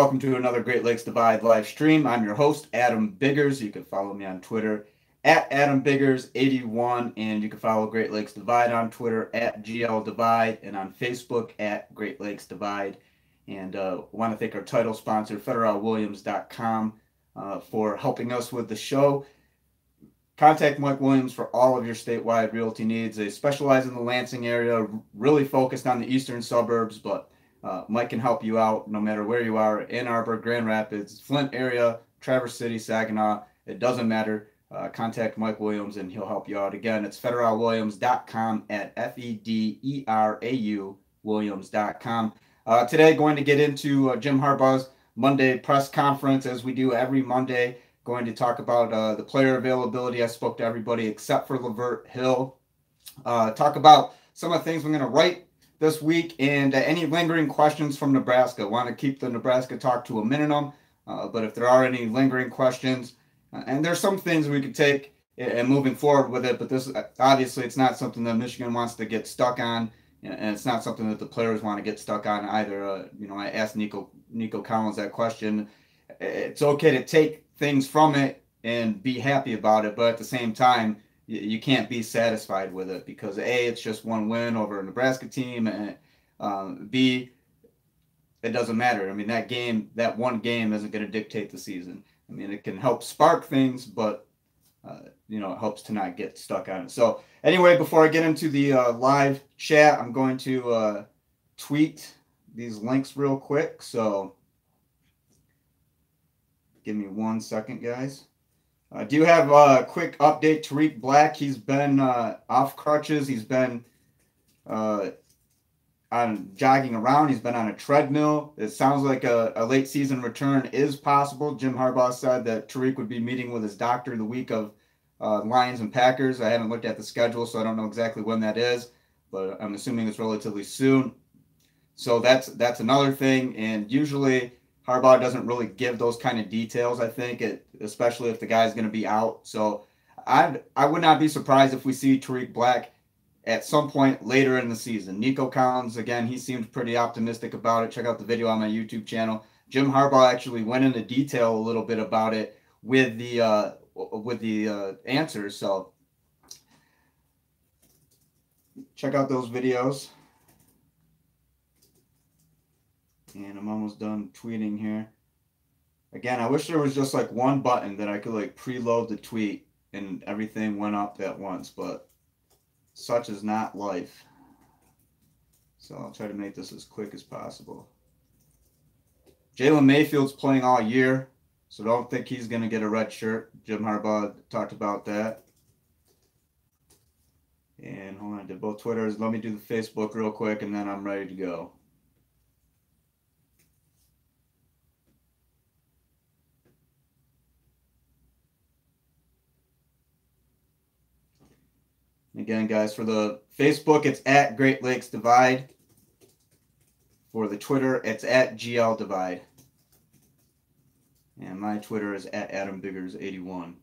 welcome to another Great Lakes Divide live stream. I'm your host, Adam Biggers. You can follow me on Twitter at AdamBiggers81, and you can follow Great Lakes Divide on Twitter at GL Divide and on Facebook at Great Lakes Divide. And want to thank our title sponsor, FederalWilliams.com, for helping us with the show. Contact Mike Williams for all of your statewide realty needs. They specialize in the Lansing area, really focused on the eastern suburbs, but Mike can help you out no matter where you are, Ann Arbor, Grand Rapids, Flint area, Traverse City, Saginaw. It doesn't matter. Contact Mike Williams and he'll help you out. Again, it's federalwilliams.com at FEDERAU Williams.com. Today, going to get into Jim Harbaugh's Monday press conference, as we do every Monday. Going to talk about the player availability. I spoke to everybody except for Lavert Hill. Talk about some of the things we're going to write this week and any lingering questions from Nebraska. Want to keep the Nebraska talk to a minimum, but if there are any lingering questions, and there's some things we could take and moving forward with it, but this obviously it's not something that Michigan wants to get stuck on, and it's not something that the players want to get stuck on either. I asked Nico Collins that question. It's okay to take things from it and be happy about it, but at the same time, you can't be satisfied with it because A, it's just one win over a Nebraska team, and B, it doesn't matter. I mean, that one game isn't going to dictate the season. I mean, it can help spark things, but it helps to not get stuck on it. So anyway, before I get into the live chat, I'm going to tweet these links real quick. So give me 1 second, guys. I do have a quick update. Tarik Black, he's been off crutches. He's been jogging around. He's been on a treadmill. It sounds like a late season return is possible. Jim Harbaugh said that Tarik would be meeting with his doctor the week of Lions and Packers. I haven't looked at the schedule, so I don't know exactly when that is, but I'm assuming it's relatively soon. So that's another thing, and usually Harbaugh doesn't really give those kind of details, I think, especially if the guy's going to be out. So I would not be surprised if we see Tarik Black at some point later in the season. Nico Collins, again, he seemed pretty optimistic about it. Check out the video on my YouTube channel. Jim Harbaugh actually went into detail a little bit about it with the answers. So check out those videos. And I'm almost done tweeting here. Again, I wish there was just like one button that I could like preload the tweet and everything went up at once, but such is not life. So I'll try to make this as quick as possible. Jalen Mayfield's playing all year, so don't think he's going to get a red shirt. Jim Harbaugh talked about that. And hold on, I did both Twitters. Let me do the Facebook real quick, and then I'm ready to go. Again, guys, for the Facebook, it's at Great Lakes Divide. For the Twitter, it's at GL Divide. And my Twitter is at AdamBiggers81.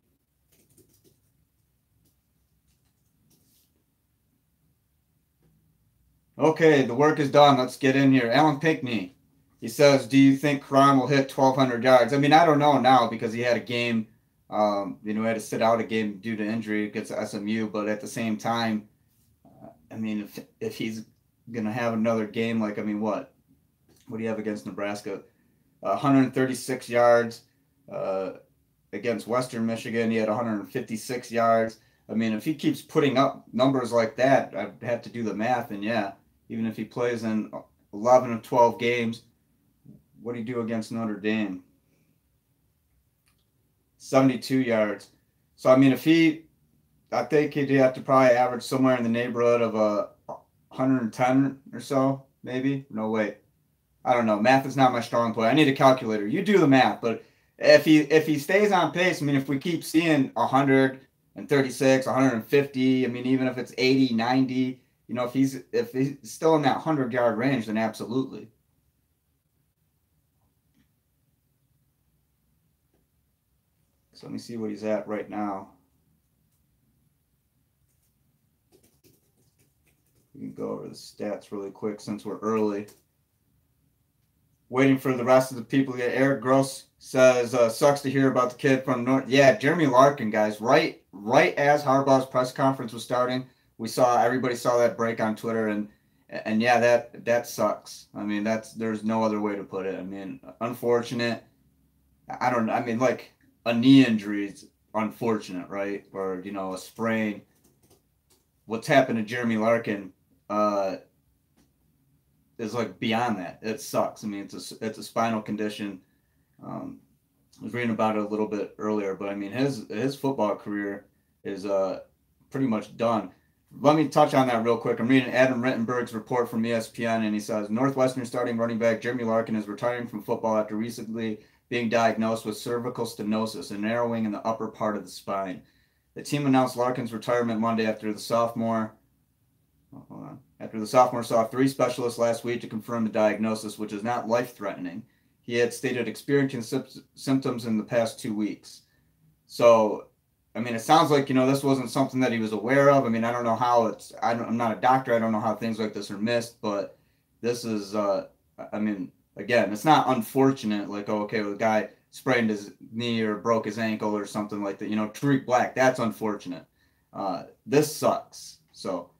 Okay, the work is done. Let's get in here. Alan Pinkney, he says, do you think Karan will hit 1,200 yards? I mean, I don't know now because he had a game. He had to sit out a game due to injury against SMU, but at the same time, I mean, if he's going to have another game, like, I mean, what do you have against Nebraska? 136 yards against Western Michigan. He had 156 yards. I mean, if he keeps putting up numbers like that, I'd have to do the math. And yeah, even if he plays in 11 of 12 games, what do you do against Notre Dame? 72 yards. So, I mean, I think he'd have to probably average somewhere in the neighborhood of 110 or so, maybe. No, wait. I don't know. Math is not my strong point. I need a calculator. You do the math. But if he stays on pace, I mean, if we keep seeing 136, 150, I mean, even if it's 80, 90, if he's still in that 100-yard range, then absolutely. So let me see what he's at right now. We can go over the stats really quick since we're early. waiting for the rest of the people to get. Eric Gross says, sucks to hear about the kid from North. Yeah, Jeremy Larkin, guys. Right as Harbaugh's press conference was starting, everybody saw that break on Twitter, and yeah, that sucks. I mean, there's no other way to put it. I mean, unfortunate. I mean, like a knee injury is unfortunate, right? Or, a sprain. What's happened to Jeremy Larkin is like beyond that. It sucks. I mean, it's a spinal condition. I was reading about it a little bit earlier, but I mean, his football career is pretty much done. Let me touch on that real quick. I'm reading Adam Rittenberg's report from ESPN, and he says Northwestern starting running back Jeremy Larkin is retiring from football after recently being diagnosed with cervical stenosis, a narrowing in the upper part of the spine. The team announced Larkin's retirement Monday after the sophomore saw 3 specialists last week to confirm the diagnosis, which is not life-threatening. He had stated experiencing symptoms in the past 2 weeks. So, I mean, it sounds like, this wasn't something that he was aware of. I mean, I don't know how I'm not a doctor. I don't know how things like this are missed, but this is, I mean, again, it's not unfortunate. Like, oh, okay, well, the guy sprained his knee or broke his ankle or something like that. Tarik Black, that's unfortunate. This sucks. So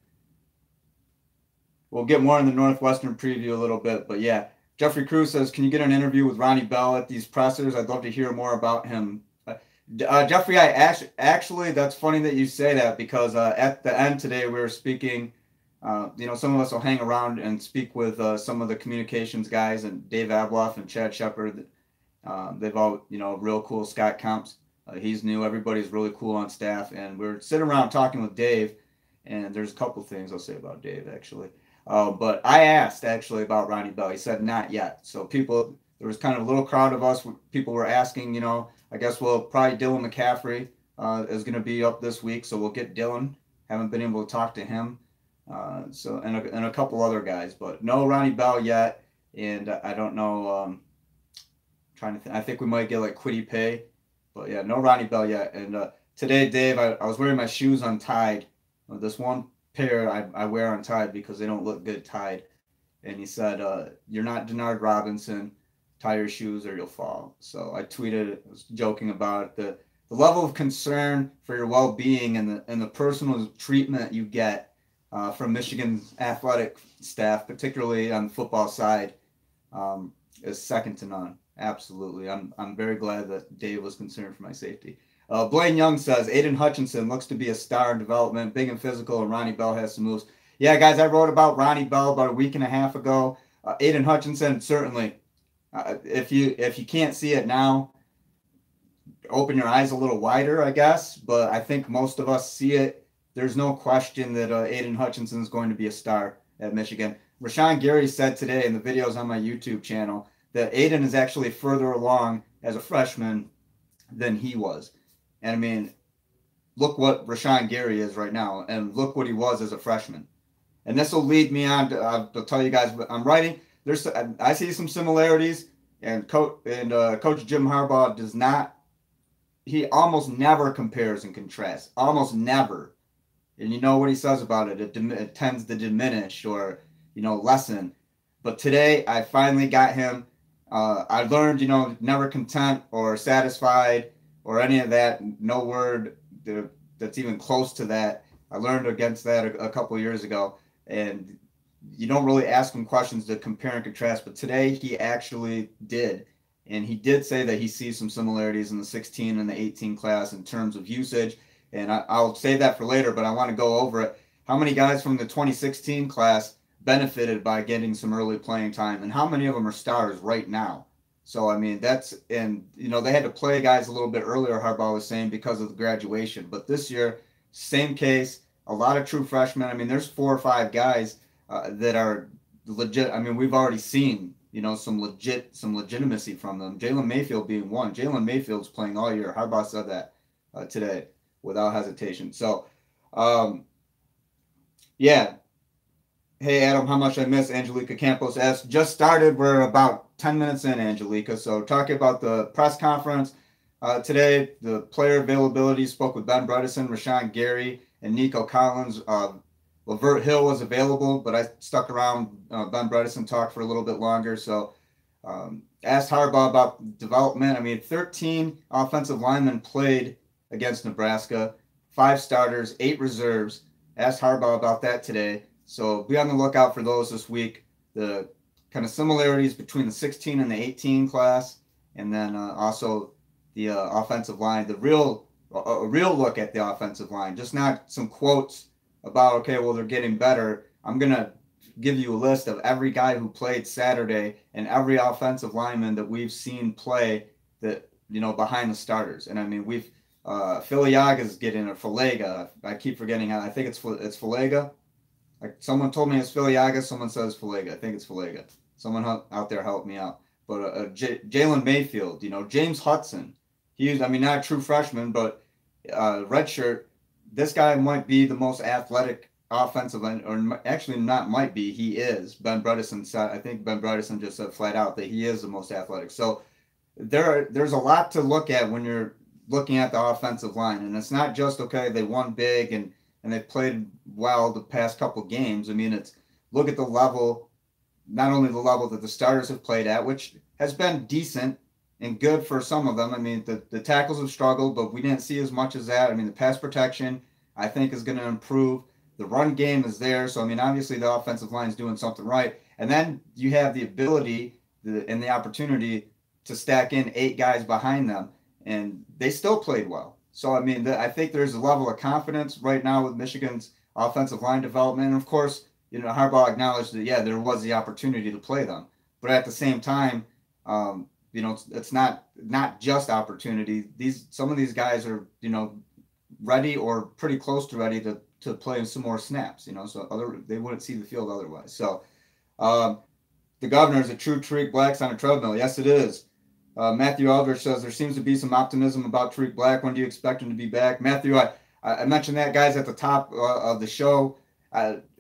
we'll get more in the Northwestern preview a little bit, but yeah. Jeffrey Cruz says, can you get an interview with Ronnie Bell at these pressers? I'd love to hear more about him. Jeffrey, actually, that's funny that you say that, because at the end today we were speaking, some of us will hang around and speak with some of the communications guys, and Dave Abloff and Chad Shepard. They've all, real cool. Scott Comps, he's new. Everybody's really cool on staff, and we're sitting around talking with Dave, and there's a couple things I'll say about Dave, actually. But I asked actually about Ronnie Bell. He said not yet. So there was kind of a little crowd of us. People were asking, I guess probably Dylan McCaffrey is going to be up this week. So we'll get Dylan. Haven't been able to talk to him. And a couple other guys, but no Ronnie Bell yet. And I don't know. I think we might get like Quiddy Pay, but yeah, no Ronnie Bell yet. And today, Dave, I was wearing my shoes untied. This one pair I wear untied because they don't look good tied. And he said, you're not Denard Robinson, tie your shoes or you'll fall. So I tweeted, I was joking about the level of concern for your well-being and the personal treatment you get from Michigan's athletic staff, particularly on the football side, is second to none. Absolutely. I'm very glad that Dave was concerned for my safety. Blaine Young says, Aiden Hutchinson looks to be a star in development, big and physical, and Ronnie Bell has some moves. Yeah, guys, I wrote about Ronnie Bell about a week and a half ago. Aiden Hutchinson, certainly, if you can't see it now, open your eyes a little wider, I guess. But I think most of us see it. There's no question that Aiden Hutchinson is going to be a star at Michigan. Rashawn Gary said today in the videos on my YouTube channel that Aiden is actually further along as a freshman than he was. And I mean, look what Rashawn Gary is right now, and look what he was as a freshman. And this will lead me on to, I'll tell you guys what I'm writing. I see some similarities, and Coach Jim Harbaugh does not. He almost never compares and contrasts, almost never. And you know what he says about it? It tends to diminish or lessen. But today I finally got him. I learned never content or satisfied or any of that. No word that's even close to that. I learned against that a couple of years ago. And you don't really ask him questions to compare and contrast, but today he actually did. And he did say that he sees some similarities in the 16 and the 18 class in terms of usage. And I'll save that for later, but I want to go over it. How many guys from the 2016 class benefited by getting some early playing time, and how many of them are stars right now? So, I mean, they had to play guys a little bit earlier, Harbaugh was saying, because of the graduation. But this year, same case. A lot of true freshmen. I mean, there's 4 or 5 guys that are legit. I mean, we've already seen, some legitimacy from them. Jalen Mayfield being one. Jalen Mayfield's playing all year. Harbaugh said that today without hesitation. So, yeah. Hey, Adam, how much I miss Angelica Campos asks. Just started. We're about 10 minutes in, Angelica. So talking about the press conference today, the player availability, spoke with Ben Bredesen, Rashawn Gary, and Nico Collins. Lavert Hill was available, but I stuck around. Ben Bredesen talked for a little bit longer. So Asked Harbaugh about development. I mean, 13 offensive linemen played against Nebraska, 5 starters, 8 reserves. Asked Harbaugh about that today. So be on the lookout for those this week. The kind of similarities between the 16 and the 18 class, and then also the offensive line. A real look at the offensive line, just not some quotes about, okay, well, they're getting better. I'm going to give you a list of every guy who played Saturday and every offensive lineman that we've seen play that, behind the starters. And I mean, we've Filiaga's getting, or Falaga. I keep forgetting how. I think it's Falaga. Like, someone told me it's Filiaga. Someone says Falaga. I think it's Falaga. Someone out there help me out. But Jalen Mayfield, James Hudson. Not a true freshman, but redshirt. This guy might be the most athletic offensive end, or actually not might be. He is. Ben Bredesen said. I think Ben Bredesen just said flat out that he is the most athletic. So there's a lot to look at when you're looking at the offensive line, and it's not just, okay, they won big and they've played well the past couple games. I mean, it's look at the level, not only the level that the starters have played at, which has been decent and good for some of them. I mean, the tackles have struggled, but we didn't see as much as that. I mean, the pass protection, I think, is going to improve. The run game is there. So, I mean, obviously the offensive line is doing something right. And then you have the ability and the opportunity to stack in 8 guys behind them, and they still played well. So, I mean, I think there's a level of confidence right now with Michigan's offensive line development. And, of course, Harbaugh acknowledged that, yeah, there was the opportunity to play them. But at the same time, it's not just opportunity. Some of these guys are, ready or pretty close to ready to play some more snaps, so they wouldn't see the field otherwise. So the governor, is a true Tarik Black's on a treadmill. Yes, it is. Matthew Aldrich says there seems to be some optimism about Tarik Black. When do you expect him to be back? Matthew, I mentioned that, guys, at the top of the show.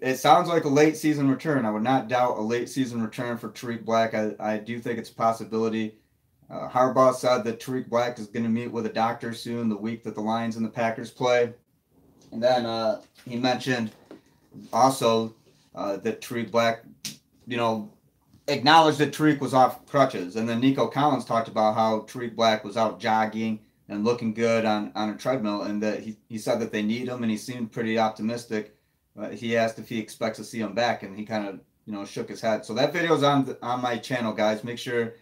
It sounds like a late season return. I would not doubt a late season return for Tarik Black. I do think it's a possibility. Harbaugh said that Tarik Black is going to meet with a doctor soon, the week that the Lions and the Packers play. And then he mentioned also that Tarik Black, acknowledged that Tarik was off crutches. And then Nico Collins talked about how Tarik Black was out jogging and looking good on a treadmill, and that he said that they need him, and he seemed pretty optimistic. He asked if he expects to see him back, and he kind of, shook his head. So that video is on my channel, guys. Make sure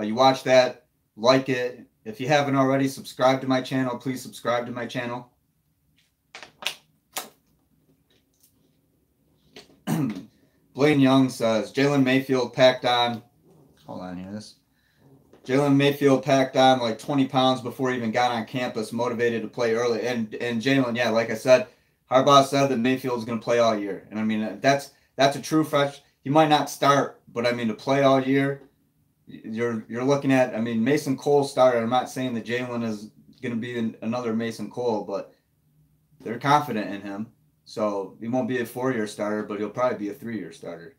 you watch that, like it. If you haven't already, subscribe to my channel. Please subscribe to my channel. Blaine Young says Jalen Mayfield packed on. Hold on here. Jalen Mayfield packed on like 20 pounds before he even got on campus, motivated to play early. And Jalen, yeah, like I said, Harbaugh said that Mayfield's going to play all year. And I mean, that's a true fresh. He might not start, but I mean, to play all year, you're looking at, I mean, Mason Cole started. I'm not saying that Jalen is going to be another Mason Cole, but they're confident in him. So he won't be a 4-year starter, but he'll probably be a 3-year starter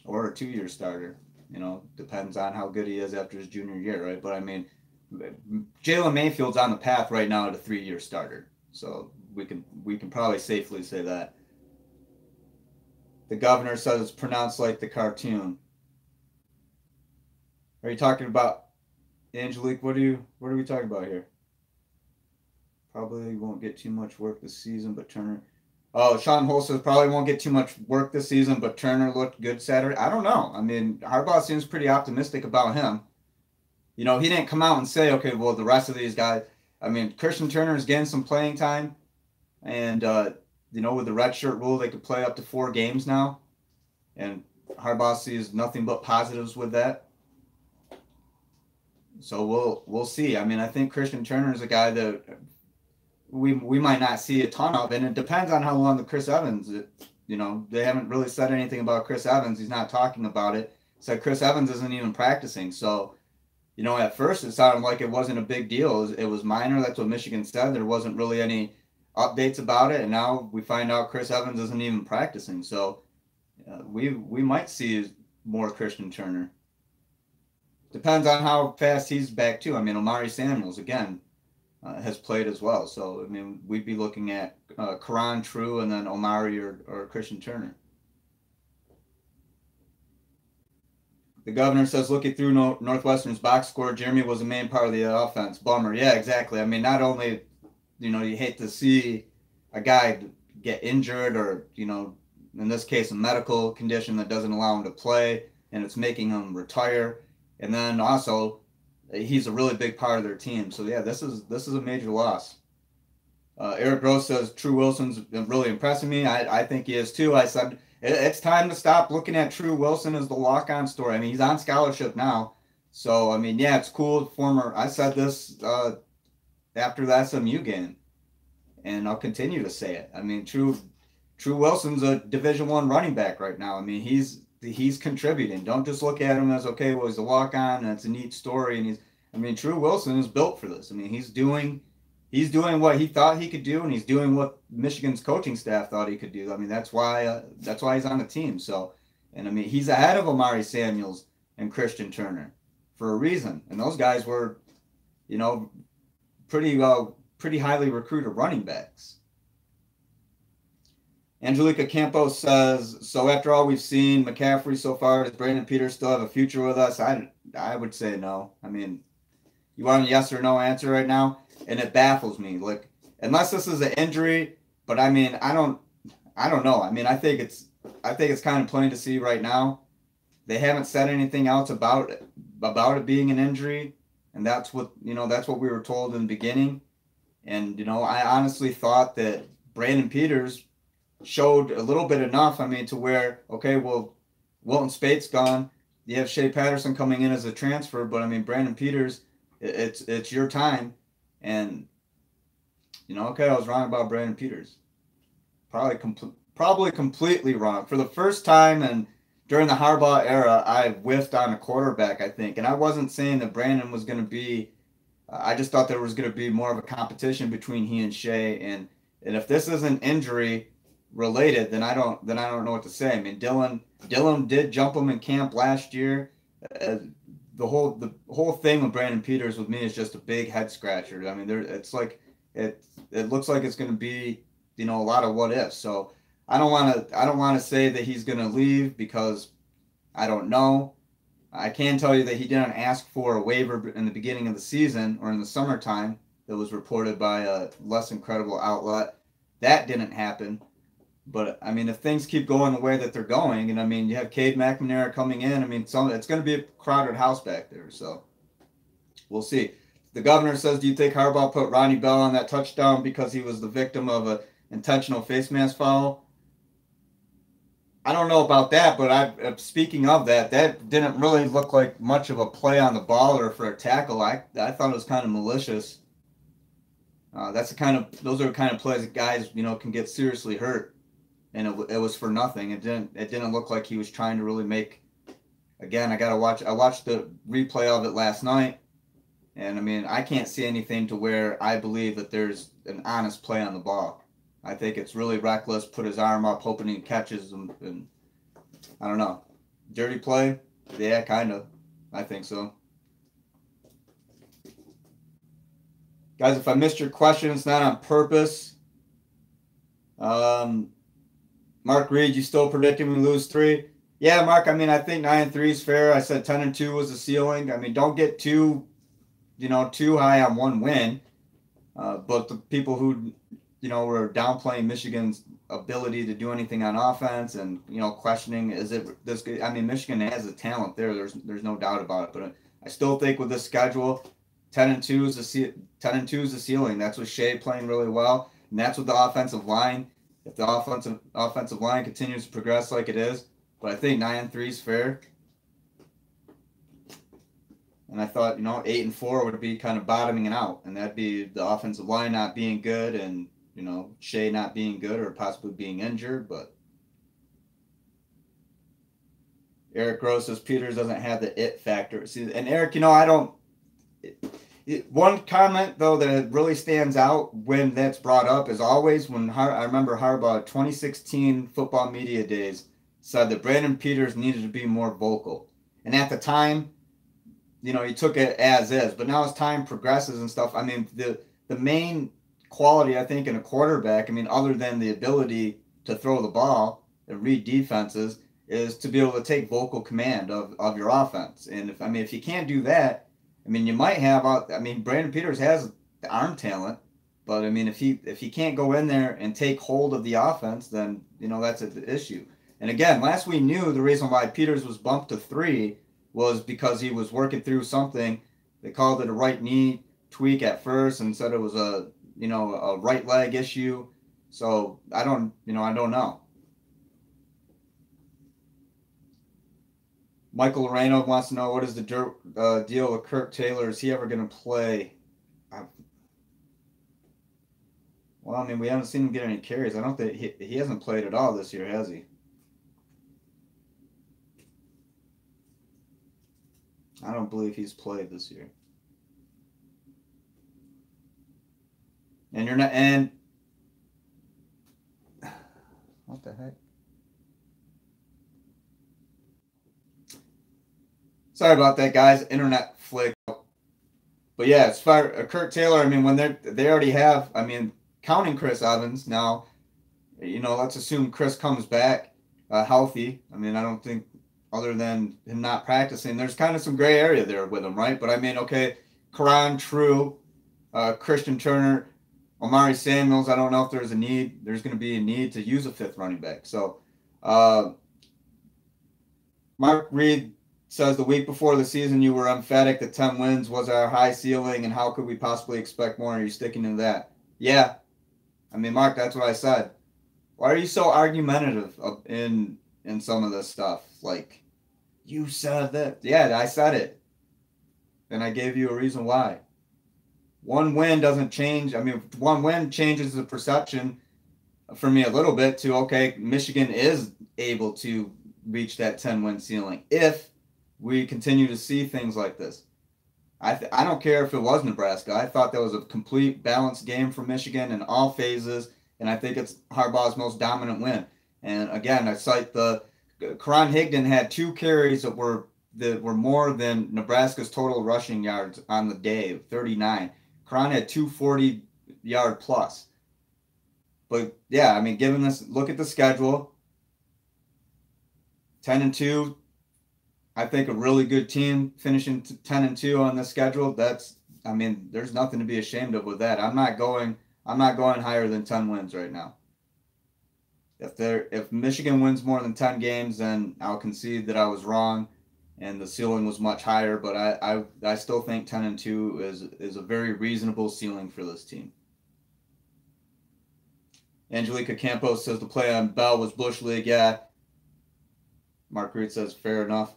or a 2-year starter. Depends on how good he is after his junior year, right? But I mean, Jalen Mayfield's on the path right now to 3-year starter. So we can probably safely say that. The governor says it's pronounced like the cartoon. Are you talking about, Angelique? What are we talking about here? Probably won't get too much work this season, but Turner. Oh, Sean Hull says probably won't get too much work this season, but Turner looked good Saturday. I don't know. I mean, Harbaugh seems pretty optimistic about him. He didn't come out and say, okay, well, the rest of these guys. I mean, Christian Turner is getting some playing time, and with the redshirt rule, they could play up to 4 games now, and Harbaugh sees nothing but positives with that. So we'll see. I mean, I think Christian Turner is a guy that we might not see a ton of, and it depends on how long the Chris Evans. They haven't really said anything about Chris Evans. He's not talking about it. Said Chris Evans isn't even practicing. So, at first it sounded like it wasn't a big deal. It was minor. That's what Michigan said. There wasn't really any updates about it, and now we find out Chris Evans isn't even practicing. So we might see more Christian Turner. Depends on how fast he's back too. I mean, Omari Samuels again has played as well. So I mean, we'd be looking at Karan True and then Omari or Christian Turner. The governor says, looking through Northwestern's box score, Jeremy was the main part of the offense. Bummer. Yeah, exactly. I mean, not only, you hate to see a guy get injured or, in this case, a medical condition that doesn't allow him to play and it's making him retire. And then also, he's a really big part of their team. So, yeah, this is a major loss. Eric Gross says, True Wilson's really impressing me. I think he is too. I said, it's time to stop looking at True Wilson as the walk-on story. I mean, he's on scholarship now. So, I mean, yeah, it's cool. I said this after the SMU game, and I'll continue to say it. I mean, True Wilson's a Division I running back right now. I mean, he's contributing. Don't just look at him as, okay, well, he's a walk-on, and it's a neat story. And True Wilson is built for this. I mean, he's doing what he thought he could do, and he's doing what Michigan's coaching staff thought he could do. I mean, that's why he's on the team. So, and I mean, he's ahead of Amari Samuels and Christian Turner for a reason. And those guys were, pretty highly recruited running backs. Angelica Campos says, so after all we've seen McCaffrey so far, does Brandon Peters still have a future with us? I would say no. I mean, you want a yes or no answer right now? And it baffles me. Like, unless this is an injury, but I mean, I don't know. I mean, I think it's kind of plain to see right now. They haven't said anything else about it being an injury, and that's what we were told in the beginning. And I honestly thought that Brandon Peters showed a little bit enough. I mean, to where, okay, well, Wilton Spate's gone. You have Shea Patterson coming in as a transfer, but I mean, Brandon Peters, it's your time. And okay, I was wrong about Brandon Peters. Probably completely wrong. For the first time and during the Harbaugh era, I whiffed on a quarterback, I think. And I wasn't saying that Brandon was going to be. I just thought there was going to be more of a competition between he and Shea. And if this isn't injury related, then I don't know what to say. I mean, Dylan did jump him in camp last year. The whole thing with Brandon Peters with me is just a big head scratcher. I mean, it looks like it's going to be a lot of what ifs. So I don't want to say that he's going to leave because I don't know. I can tell you that he didn't ask for a waiver in the beginning of the season or in the summertime. That was reported by a less incredible outlet. That didn't happen. But, I mean, if things keep going the way that they're going, and, I mean, you have Cade McNamara coming in, I mean, it's going to be a crowded house back there. So, we'll see. The governor says, do you think Harbaugh put Ronnie Bell on that touchdown because he was the victim of an intentional face mask foul? I don't know about that, but speaking of that didn't really look like much of a play on the ball or for a tackle. I thought it was kind of malicious. Those are the kind of plays that guys, can get seriously hurt. And it was for nothing. It didn't look like he was trying to really make. Again, I watched the replay of it last night, and I mean, I can't see anything to where I believe that there's an honest play on the ball. I think it's really reckless. Put his arm up, hoping he catches him, and I don't know. Dirty play? Yeah, kind of. I think so. Guys, if I missed your question, it's not on purpose. Mark Reed, you still predicting we lose 3? Yeah, Mark, I mean, I think 9-3 is fair. I said 10-2 was the ceiling. I mean, don't get too high on one win. But the people who, were downplaying Michigan's ability to do anything on offense and, questioning, is it this good? I mean, Michigan has the talent there. There's no doubt about it. But I still think with this schedule, 10-2 is the ceiling. That's with Shea playing really well. And that's with the offensive line. If the offensive line continues to progress like it is, but I think 9-3 is fair. And I thought, 8-4 would be kind of bottoming out, and that'd be the offensive line not being good, and Shea not being good or possibly being injured. But Eric Gross says Peters doesn't have the it factor. See, and Eric, I don't. One comment, though, that really stands out when that's brought up is always when I remember Harbaugh 2016 football media days said that Brandon Peters needed to be more vocal. And at the time, he took it as is. But now as time progresses and stuff, I mean, the main quality, I think, in a quarterback, I mean, other than the ability to throw the ball and read defenses, is to be able to take vocal command of your offense. And if you can't do that, I mean, you might have, Brandon Peters has the arm talent, but I mean, if he can't go in there and take hold of the offense, then, that's an issue. And again, last we knew the reason why Peters was bumped to 3 was because he was working through something. They called it a right knee tweak at first and said it was a right leg issue. So I don't know. Michael Loreno wants to know, what is the deal with Kurt Taylor? Is he ever going to play? Well, I mean, we haven't seen him get any carries. I don't think he hasn't played at all this year, has he? I don't believe he's played this year. And you're not, and what the heck? Sorry about that, guys. Internet flick. But yeah, as far Kurt Taylor, I mean, when they already have, I mean, counting Chris Evans now, let's assume Chris comes back healthy. I mean, I don't think, other than him not practicing, there's kind of some gray area there with him, right? But I mean, okay, Karan True, Christian Turner, Omari Samuels, I don't know if there's going to be a need to use a 5th running back. So Mark Reed says, the week before the season, you were emphatic that 10 wins was our high ceiling, and how could we possibly expect more? Are you sticking to that? Yeah. I mean, Mark, that's what I said. Why are you so argumentative in some of this stuff? Like, you said that. Yeah, I said it. And I gave you a reason why. One win doesn't change. I mean, one win changes the perception for me a little bit to, okay, Michigan is able to reach that 10-win ceiling if we continue to see things like this. I don't care if it was Nebraska. I thought that was a complete balanced game for Michigan in all phases, and I think it's Harbaugh's most dominant win. And again, I cite Karan Higdon had 2 carries that were more than Nebraska's total rushing yards on the day, 39. Karan had 240-yard plus. But yeah, I mean, given this, look at the schedule. 10-2. I think a really good team finishing 10-2 on the schedule. There's nothing to be ashamed of with that. I'm not going higher than 10 wins right now. If Michigan wins more than 10 games, then I'll concede that I was wrong and the ceiling was much higher, but I still think 10-2 is a very reasonable ceiling for this team. Angelica Campos says the play on Bell was Bush League. Yeah. Mark Reed says fair enough.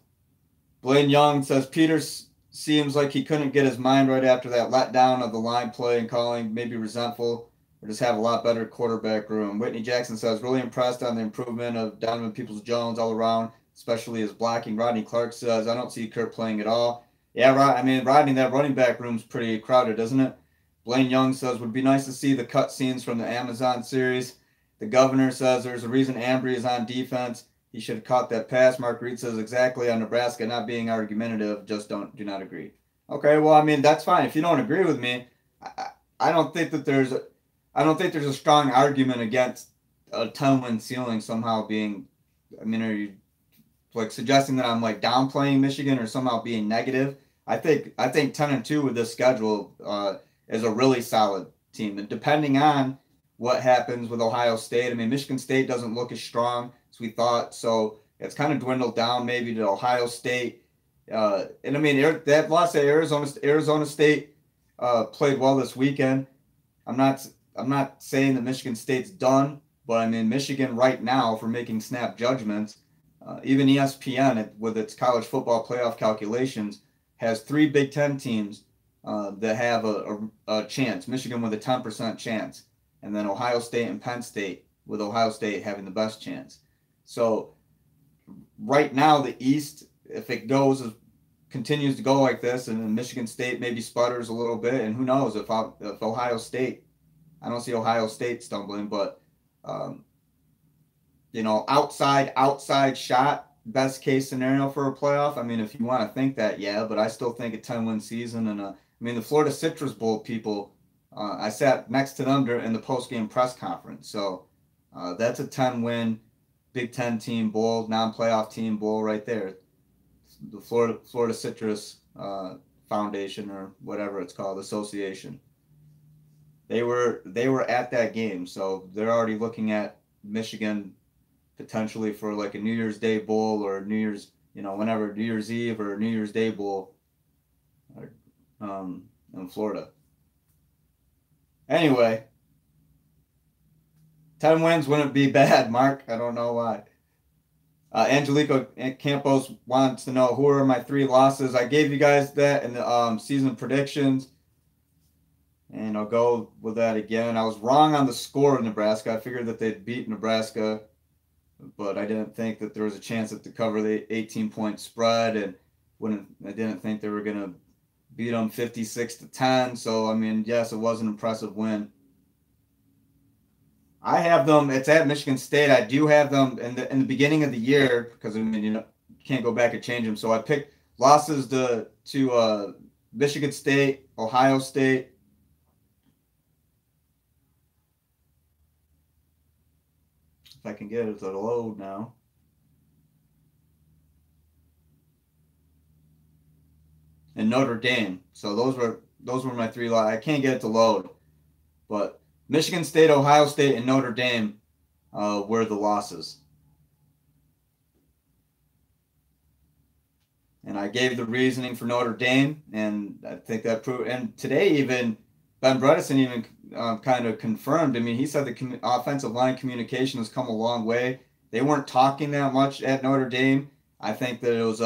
Blaine Young says Peters seems like he couldn't get his mind right after that letdown of the line play and calling, maybe resentful, or just have a lot better quarterback room. Whitney Jackson says really impressed on the improvement of Donovan Peoples-Jones all around, especially his blocking. Rodney Clark says, I don't see Kurt playing at all. Yeah, Rodney, that running back room's pretty crowded, isn't it? Blaine Young says, would be nice to see the cut scenes from the Amazon series. The governor says there's a reason Ambry is on defense. He should have caught that pass. Mark Reed says exactly on Nebraska, not being argumentative, just do not agree. Okay, well, I mean, that's fine. If you don't agree with me, I don't think that there's a strong argument against a 10-win ceiling somehow being, are you like suggesting that I'm like downplaying Michigan or somehow being negative? I think 10-2 with this schedule is a really solid team. And depending on what happens with Ohio State, Michigan State doesn't look as strong as we thought, so it's kind of dwindled down maybe to Ohio State. That loss at Arizona State played well this weekend. I'm not saying that Michigan State's done, but Michigan right now, for making snap judgments, even ESPN with its college football playoff calculations has 3 Big Ten teams that have a chance. Michigan with a 10% chance, and then Ohio State and Penn State, with Ohio State having the best chance. So right now, the East, if it continues to go like this, and then Michigan State maybe sputters a little bit, and who knows if Ohio State, I don't see Ohio State stumbling, but outside shot, best case scenario for a playoff. If you want to think that, yeah, but I still think a 10-win season, and the Florida Citrus Bowl people, I sat next to them in the post-game press conference, so that's a 10-win Big Ten team bowl, non-playoff team bowl right there. The Florida Citrus Foundation, or whatever it's called, association. They were at that game, so they're already looking at Michigan potentially for like a New Year's Day bowl, or New Year's, whenever, New Year's Eve or New Year's Day bowl, in Florida. Anyway, 10 wins wouldn't be bad, Mark. I don't know why. Angelico Campos wants to know who are my 3 losses. I gave you guys that in the season predictions, and I'll go with that again. I was wrong on the score of Nebraska. I figured that they'd beat Nebraska, but I didn't think that there was a chance to cover the 18-point spread, and I didn't think they were going to beat them 56-10. So, I mean, yes, it was an impressive win. I have them. It's at Michigan State. I do have them in the beginning of the year, because, I mean, you can't go back and change them. So I picked losses to Michigan State, Ohio State. If I can get it to load now. And Notre Dame. So those were my 3 losses. I can't get it to load, but Michigan State, Ohio State, and Notre Dame were the losses. And I gave the reasoning for Notre Dame, and I think that proved. And today, even Ben Bredesen even kind of confirmed. I mean, he said the offensive line communication has come a long way. They weren't talking that much at Notre Dame. I think that it was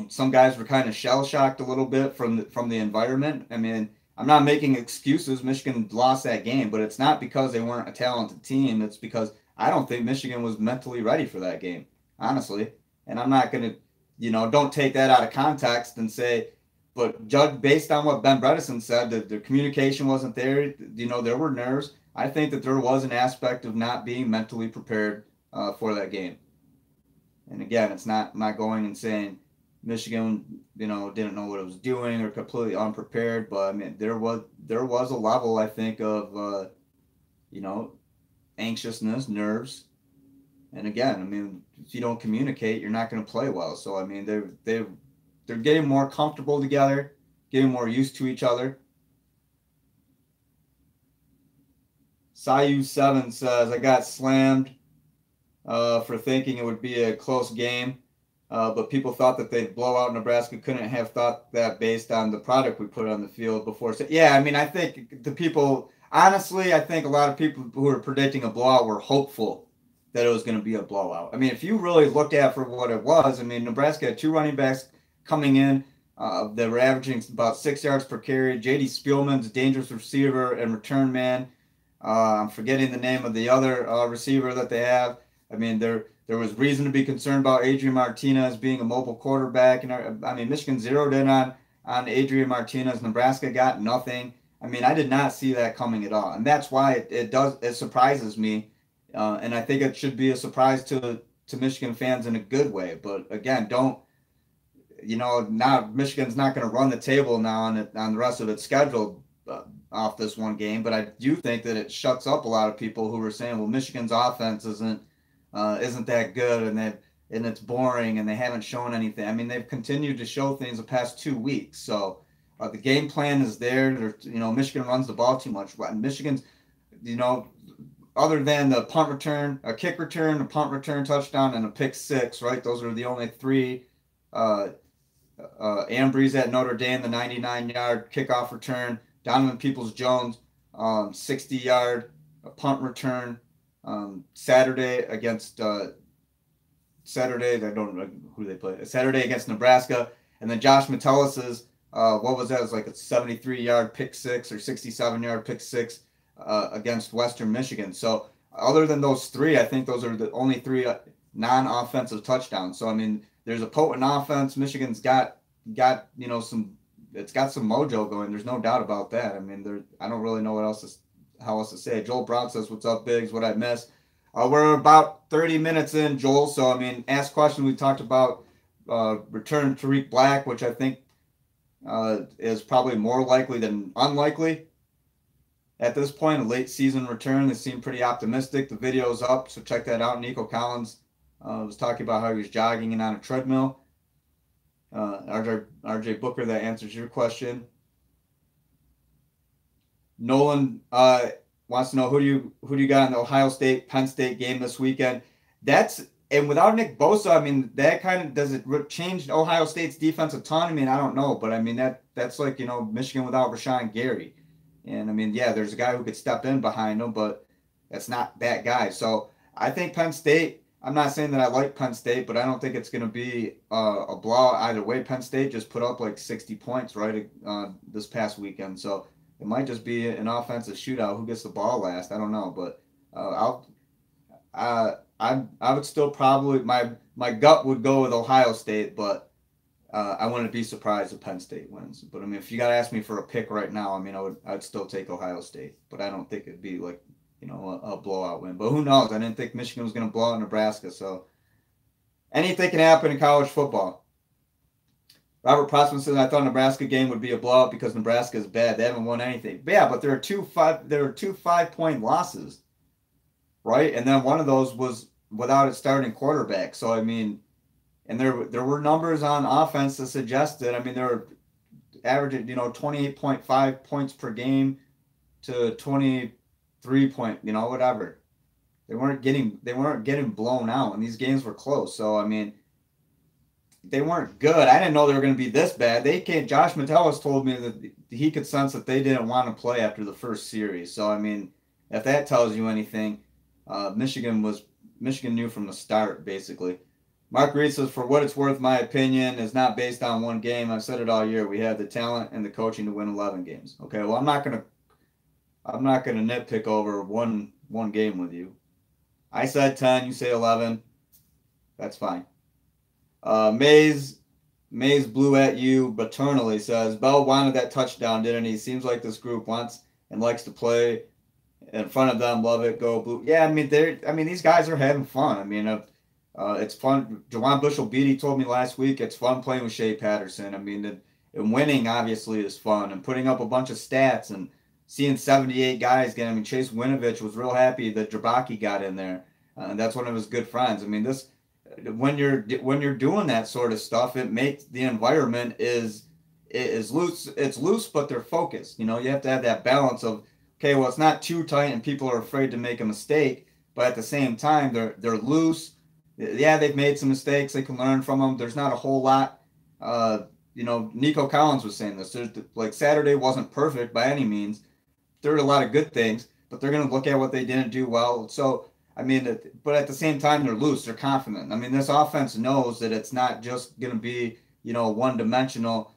some guys were kind of shell shocked a little bit from the environment. I mean, I'm not making excuses. Michigan lost that game, but it's not because they weren't a talented team. It's because I don't think Michigan was mentally ready for that game, honestly. And I'm not going to, don't take that out of context and say, but judge based on what Ben Bredesen said, that the communication wasn't there. There were nerves. I think that there was an aspect of not being mentally prepared for that game. And again, it's not going and saying Michigan, didn't know what it was doing or completely unprepared. But I mean, there was a level, I think, of anxiousness, nerves, and again, I mean, if you don't communicate, you're not going to play well. So I mean, they're getting more comfortable together, getting more used to each other. Sayu7 says, I got slammed for thinking it would be a close game. But people thought that they'd blow out Nebraska. Couldn't have thought that based on the product we put on the field before. So, yeah, I mean, I think honestly, I think a lot of people who were predicting a blowout were hopeful that it was going to be a blowout. I mean, if you really looked at for what it was, I mean, Nebraska had 2 running backs coming in. They were averaging about 6 yards per carry. J.D. Spielman's dangerous receiver and return man. I'm forgetting the name of the other receiver that they have. I mean, there was reason to be concerned about Adrian Martinez being a mobile quarterback. And I mean, Michigan zeroed in on Adrian Martinez. Nebraska got nothing. I mean, I did not see that coming at all. And that's why it surprises me. And I think it should be a surprise to Michigan fans in a good way. But again, now Michigan's not going to run the table now on the rest of its schedule off this one game. But I do think that it shuts up a lot of people who were saying, well, Michigan's offense isn't that good, and it's boring, and they haven't shown anything. I mean, they've continued to show things the past 2 weeks. So the game plan is there. Michigan runs the ball too much. Michigan's, other than the punt return, a kick return, a punt return touchdown, and a pick 6, right? Those are the only 3. Ambry's at Notre Dame, the 99-yard kickoff return. Donovan Peoples-Jones, 60-yard punt return. Saturday, I don't know who they play. Saturday against Nebraska, and then Josh Metellus' what was that? It was like a 73-yard pick 6 or 67-yard pick 6 against Western Michigan. So other than those 3, I think those are the only 3 non-offensive touchdowns. So I mean, there's a potent offense. Michigan's got it's got some mojo going. There's no doubt about that. I mean, I don't really know how else to say. Joel Brown says, what's up, Biggs? What I missed? We're about 30 minutes in, Joel. So, I mean, ask questions. We talked about return Tarik Black, which I think is probably more likely than unlikely. at this point, a late season return. They seem pretty optimistic. The video's up, so check that out. Nico Collins was talking about how he was jogging and on a treadmill. RJ Booker, that answers your question. Nolan wants to know who do you got in the Ohio State Penn State game this weekend. And without Nick Bosa, I mean, that kind of does it change Ohio State's defense a ton? I mean, I don't know, but I mean that's like, Michigan without Rashawn Gary. And I mean, yeah, there's a guy who could step in behind him, but that's not that guy. So I think Penn State, I'm not saying that I like Penn State, but I don't think it's going to be a blowout either way. Penn State just put up like 60 points, right, this past weekend. So it might just be an offensive shootout. Who gets the ball last? I don't know, but I would still probably my gut would go with Ohio State, but I wouldn't be surprised if Penn State wins. But I mean, if you got to ask me for a pick right now, I mean, I'd still take Ohio State, but I don't think it'd be like a blowout win. But who knows? I didn't think Michigan was going to blow out Nebraska, so anything can happen in college football. Robert Prossman says, I thought Nebraska game would be a blowout because Nebraska is bad. They haven't won anything. But yeah, but there are two 5-point losses, right? And then one of those was without its starting quarterback. So I mean, and there were numbers on offense that suggested. I mean, they were averaging 28.5 points per game to 23 point, whatever. They weren't getting blown out, and these games were close. So I mean, they weren't good. I didn't know they were going to be this bad. Josh Metellus told me that he could sense that they didn't want to play after the first series. So I mean, if that tells you anything, Michigan knew from the start, basically. Mark Reed says, for what it's worth, my opinion is not based on one game. I've said it all year. We have the talent and the coaching to win 11 games. Okay, well, I'm not gonna nitpick over one game with you. I said 10. You say 11. That's fine. Maze blew at you paternally, says, Bell wanted that touchdown, didn't he? Seems like this group wants and likes to play in front of them. Love it. Go Blue. Yeah, I mean, these guys are having fun. I mean, it's fun. Jawan Bushell-Beatty told me last week it's fun playing with Shea Patterson. I mean, and winning obviously is fun, and putting up a bunch of stats and seeing 78 guys get. I mean, Chase Winovich was real happy that Jabaki got in there, and that's one of his good friends. I mean, when you're doing that sort of stuff, it makes the environment is loose. It's loose, but they're focused. You have to have that balance of, okay, well, it's not too tight and people are afraid to make a mistake, but at the same time, they're loose. Yeah, they've made some mistakes. They can learn from them. There's not a whole lot. Nico Collins was saying this. Like, Saturday wasn't perfect by any means. There are a lot of good things, but they're going to look at what they didn't do well. So, I mean, but at the same time, they're loose. They're confident. I mean, this offense knows that it's not just going to be, one-dimensional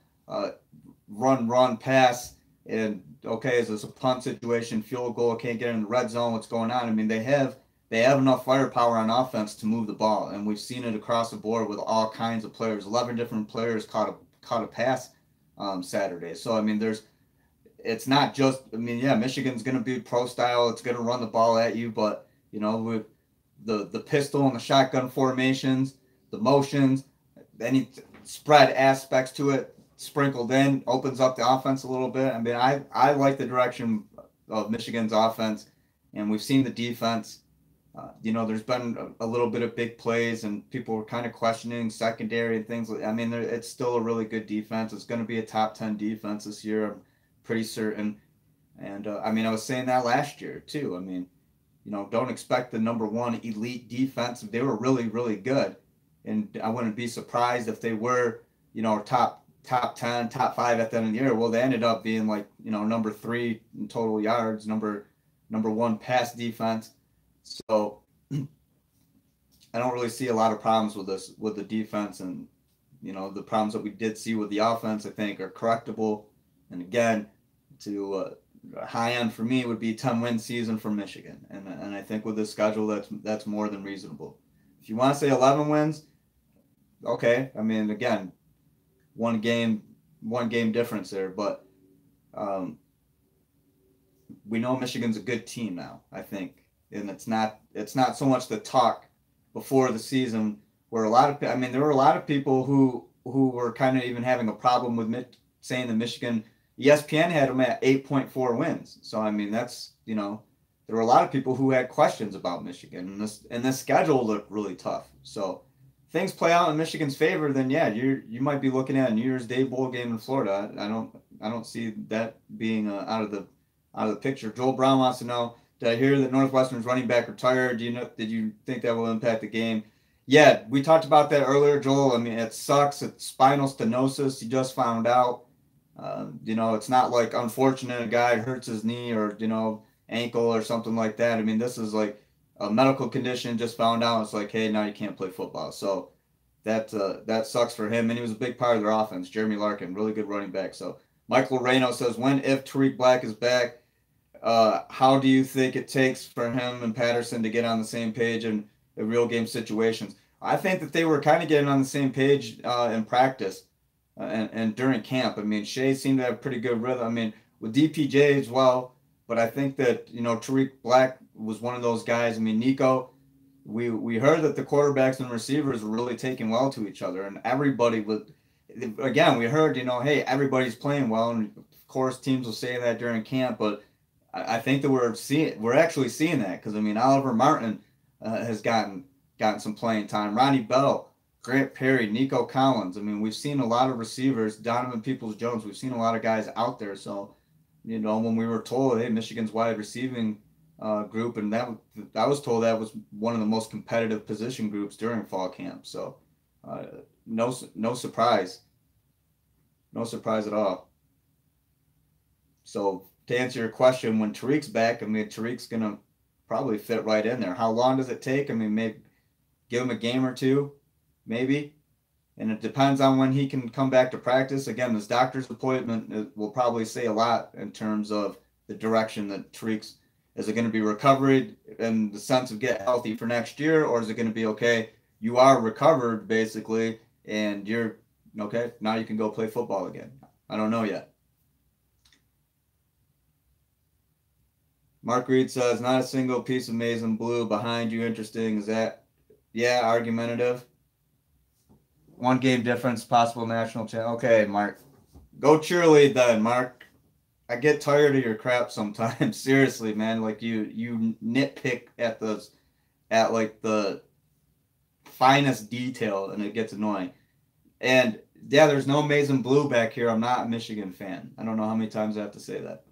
run, pass, and, okay, is this a punt situation, field goal, can't get in the red zone, what's going on? I mean, they have enough firepower on offense to move the ball, and we've seen it across the board with all kinds of players. 11 different players caught a pass Saturday. So, I mean, it's not just, I mean, yeah, Michigan's going to be pro style. It's going to run the ball at you, but, with the pistol and the shotgun formations, the motions, any spread aspects to it sprinkled in opens up the offense a little bit. I mean, I like the direction of Michigan's offense, and we've seen the defense. There's been a little bit of big plays, and people were kind of questioning secondary and things. I mean, it's still a really good defense. It's going to be a top 10 defense this year, I'm pretty certain. And I mean, I was saying that last year too. I mean, don't expect the number one elite defense. They were really, really good, and I wouldn't be surprised if they were, top 10, top 5 at the end of the year. Well, they ended up being like, number 3 in total yards, number 1 pass defense. So I don't really see a lot of problems with the defense, and the problems that we did see with the offense, I think, are correctable. And again, to high end for me would be 10-win season for Michigan, and I think with this schedule, that's more than reasonable. If you want to say 11 wins, okay. I mean, again, one game difference there, but we know Michigan's a good team now, I think. And it's not so much the talk before the season where there were a lot of people who were kind of even having a problem with saying that Michigan, ESPN had them at 8.4 wins. So I mean, that's, you know, there were a lot of people who had questions about Michigan, and this schedule looked really tough. So things play out in Michigan's favor, then yeah, you might be looking at a New Year's Day bowl game in Florida. I don't see that being out of the picture. Joel Brown wants to know, did I hear that Northwestern's running back retired? Did you think that will impact the game? Yeah, we talked about that earlier, Joel. I mean, it sucks. It's spinal stenosis. He just found out. You know, it's not like unfortunate a guy hurts his knee or, you know, ankle or something like that. I mean, this is like a medical condition, just found out. It's like, hey, now you can't play football. So that sucks for him. And he was a big part of their offense. Jeremy Larkin, really good running back. So Michael Reno says, when if Tarik Black is back, how do you think it takes for him and Patterson to get on the same page in real game situations? I think that they were kind of getting on the same page in practice and during camp. I mean, Shea seemed to have pretty good rhythm. I mean, with DPJ as well. But I think that, you know, Tarik Black was one of those guys. I mean, Nico, we heard that the quarterbacks and receivers were really taking well to each other, and everybody would. Again, we heard, you know, hey, everybody's playing well, and of course teams will say that during camp, but I think that we're actually seeing that, because I mean, Oliver Martin has gotten some playing time. Ronnie Bell, Grant Perry, Nico Collins. I mean, we've seen a lot of receivers. Donovan Peoples-Jones. We've seen a lot of guys out there. So, you know, when we were told, hey, Michigan's wide receiving group, and that I was told that was one of the most competitive position groups during fall camp. So, no surprise, no surprise at all. So to answer your question, when Tarik's back, I mean, Tarik's gonna probably fit right in there. How long does it take? I mean, maybe give him a game or two, maybe. And it depends on when he can come back to practice. Again, this doctor's appointment will probably say a lot in terms of the direction that Tarik's. Is it going to be recovered in the sense of get healthy for next year, or is it going to be, okay, you are recovered basically, and you're okay, now you can go play football again? I don't know yet. Mark Reed says, not a single piece of maize and blue behind you. Interesting. Is that, yeah, argumentative? One game difference, possible national champ. Okay, Mark. Go cheerlead then, Mark. I get tired of your crap sometimes. Seriously, man. Like you nitpick at like the finest detail, and it gets annoying. And yeah, there's no maize and blue back here. I'm not a Michigan fan. I don't know how many times I have to say that.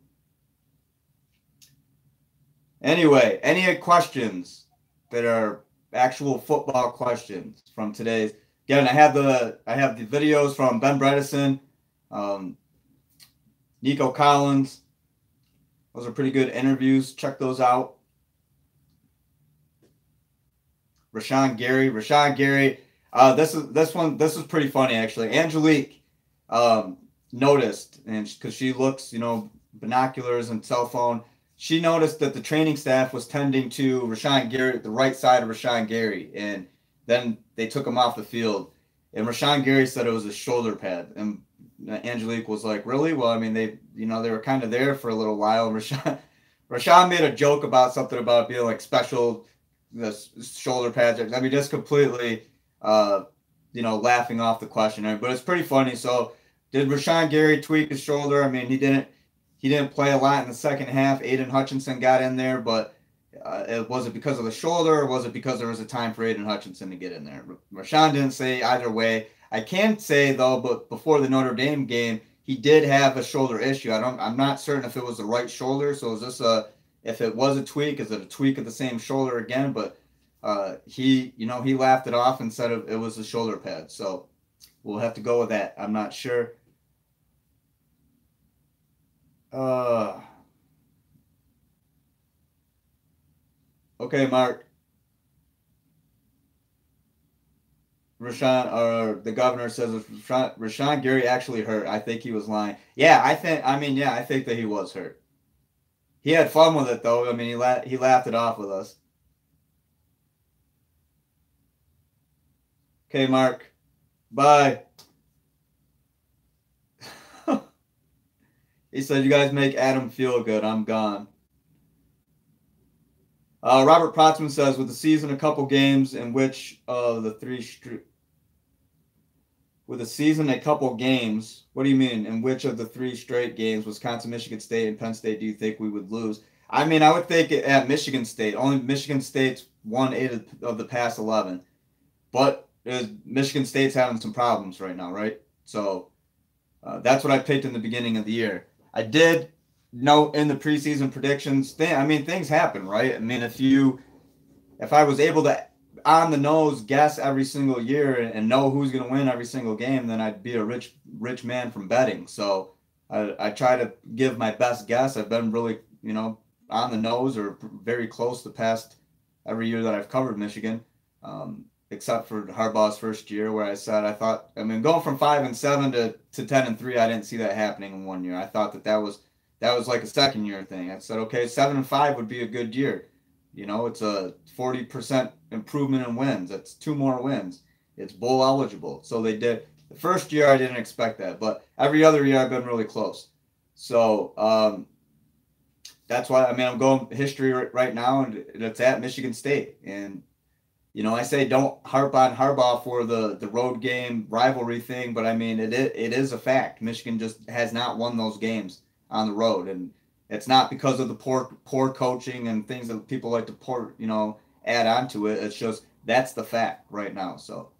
Anyway, any questions that are actual football questions from today's? Again, I have the videos from Ben Bredesen, Nico Collins. Those are pretty good interviews. Check those out. Rashawn Gary. This is pretty funny actually. Angelique noticed, and because she looks, you know, binoculars and cell phone, she noticed that the training staff was tending to Rashawn Gary, the right side of Rashawn Gary, and then they took him off the field. And Rashawn Gary said it was a shoulder pad, and Angelique was like, "Really?" Well, I mean, they were kind of there for a little while. Rashawn made a joke about something about being like special, the shoulder pads. I mean, just completely, laughing off the question. But it's pretty funny. So, did Rashawn Gary tweak his shoulder? I mean, he didn't play a lot in the second half. Aiden Hutchinson got in there, but was it because of the shoulder, or was it because there was a time for Aiden Hutchinson to get in there? Rashawn didn't say either way. I can say though, but before the Notre Dame game, he did have a shoulder issue. I'm not certain if it was the right shoulder. So is this if it was a tweak, is it a tweak of the same shoulder again? But he laughed it off and said it was a shoulder pad. So we'll have to go with that. I'm not sure. Okay, Mark. Rashawn, or the governor says Rashawn Gary actually hurt. I think he was lying. Yeah, I think that he was hurt. He had fun with it though. I mean, he laughed it off with us. Okay, Mark. Bye. He said, "You guys make Adam feel good. I'm gone." Robert Protzman says, with the season a couple games in which the three with a season, a couple games. What do you mean? In which of the 3 straight games, Wisconsin, Michigan State, and Penn State, do you think we would lose? I mean, I would think at Michigan State. Only Michigan State's won 8 of the past 11. But Michigan State's having some problems right now, right? So that's what I picked in the beginning of the year. I did note in the preseason predictions, things happen, right? I mean, if I was able to on the nose guess every single year and know who's going to win every single game, then I'd be a rich man from betting. So I try to give my best guess. I've been really, on the nose or very close the past every year that I've covered Michigan, except for Harbaugh's first year where I thought, going from 5-7 to 10-3, I didn't see that happening in one year. I thought that was like a second year thing. I said, okay, 7-5 would be a good year. It's a 40% improvement in wins. That's 2 more wins. It's bowl eligible. So they did. The first year, I didn't expect that. But every other year, I've been really close. So that's why, I'm going history right now, and it's at Michigan State. And, I say don't harp on Harbaugh for the road game rivalry thing, but, it is a fact. Michigan just has not won those games on the road. And it's not because of the poor coaching and things that people like to add on to it. It's just that's the fact right now. So,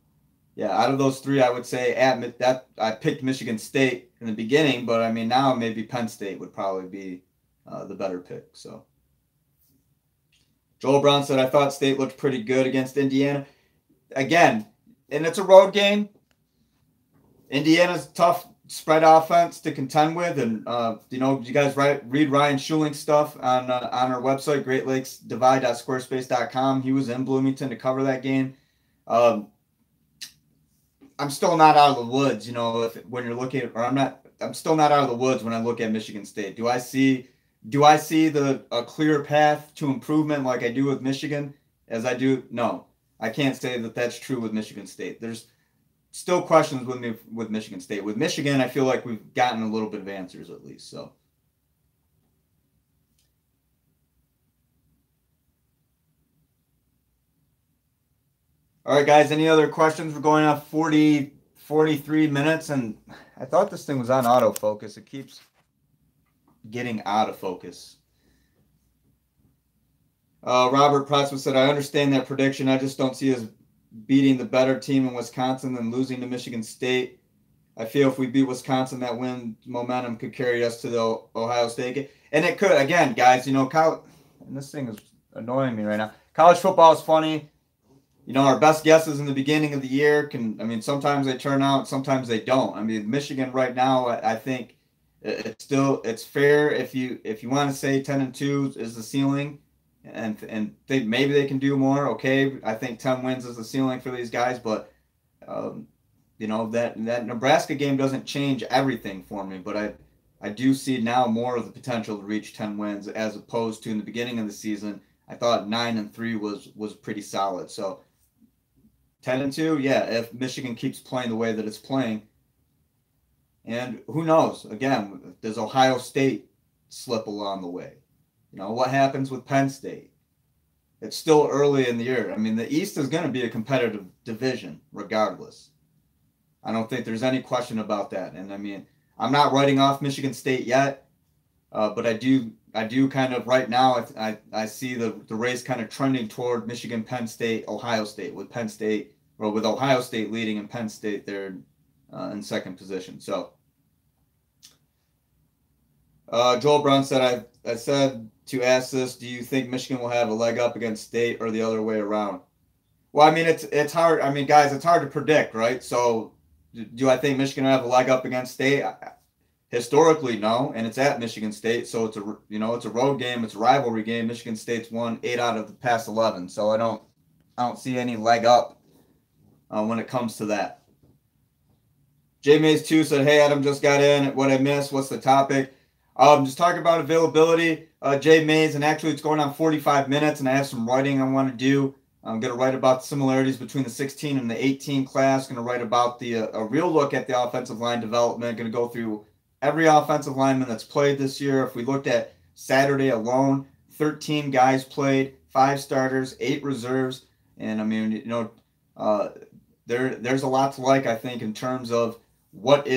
yeah, out of those 3, I would say that I picked Michigan State in the beginning, but now maybe Penn State would probably be the better pick. So, Joel Brown said, I thought State looked pretty good against Indiana. Again, and it's a road game. Indiana's tough spread offense to contend with, and you guys read Ryan Schuling's stuff on our website, greatlakesdivide.squarespace.com. He was in Bloomington to cover that game. I'm still not out of the woods, when you're looking at, I'm still not out of the woods when I look at Michigan State. Do I see a clear path to improvement like I do with Michigan as I do? No, I can't say that that's true with Michigan State. There's still questions with me with Michigan State. With Michigan, I feel like we've gotten a little bit of answers at least. So, all right, guys. Any other questions? We're going off 43 minutes, and I thought this thing was on autofocus. It keeps getting out of focus. Robert Pressman said, I understand that prediction. I just don't see us beating the better team in Wisconsin than losing to Michigan State. I feel if we beat Wisconsin, that win momentum could carry us to the Ohio State game. And it could, again, guys, college, and this thing is annoying me right now. College football is funny. Our best guesses in the beginning of the year sometimes they turn out, sometimes they don't. Michigan right now, I think it's fair if you want to say 10-2 is the ceiling. And maybe they can do more. Okay, I think 10 wins is the ceiling for these guys, but that Nebraska game doesn't change everything for me. But I do see now more of the potential to reach 10 wins as opposed to in the beginning of the season. I thought 9-3 was pretty solid. So 10-2, yeah. If Michigan keeps playing the way that it's playing, and who knows? Again, does Ohio State slip along the way? What happens with Penn State? It's still early in the year. The East is going to be a competitive division regardless. I don't think there's any question about that. And I'm not writing off Michigan State yet, but I do kind of right now. I see the race kind of trending toward Michigan, Penn State, Ohio State, with Ohio State leading and Penn State there in second position. So Joel Brown said, I said to ask this, do you think Michigan will have a leg up against State or the other way around? Well, it's hard. Guys, it's hard to predict, right? So do I think Michigan will have a leg up against State? Historically, no, and it's at Michigan State, so it's a road game, it's a rivalry game. Michigan State's won 8 out of the past 11, so I don't see any leg up when it comes to that. J Mays 2 said, hey Adam, just got in. What I missed? What's the topic? Just talking about availability, Jay Mays, and actually it's going on 45 minutes, and I have some writing I want to do. I'm going to write about the similarities between the 16 and the 18 class. Going to write about a real look at the offensive line development. Going to go through every offensive lineman that's played this year. If we looked at Saturday alone, 13 guys played, 5 starters, 8 reserves, and there's a lot to like, I think, in terms of what's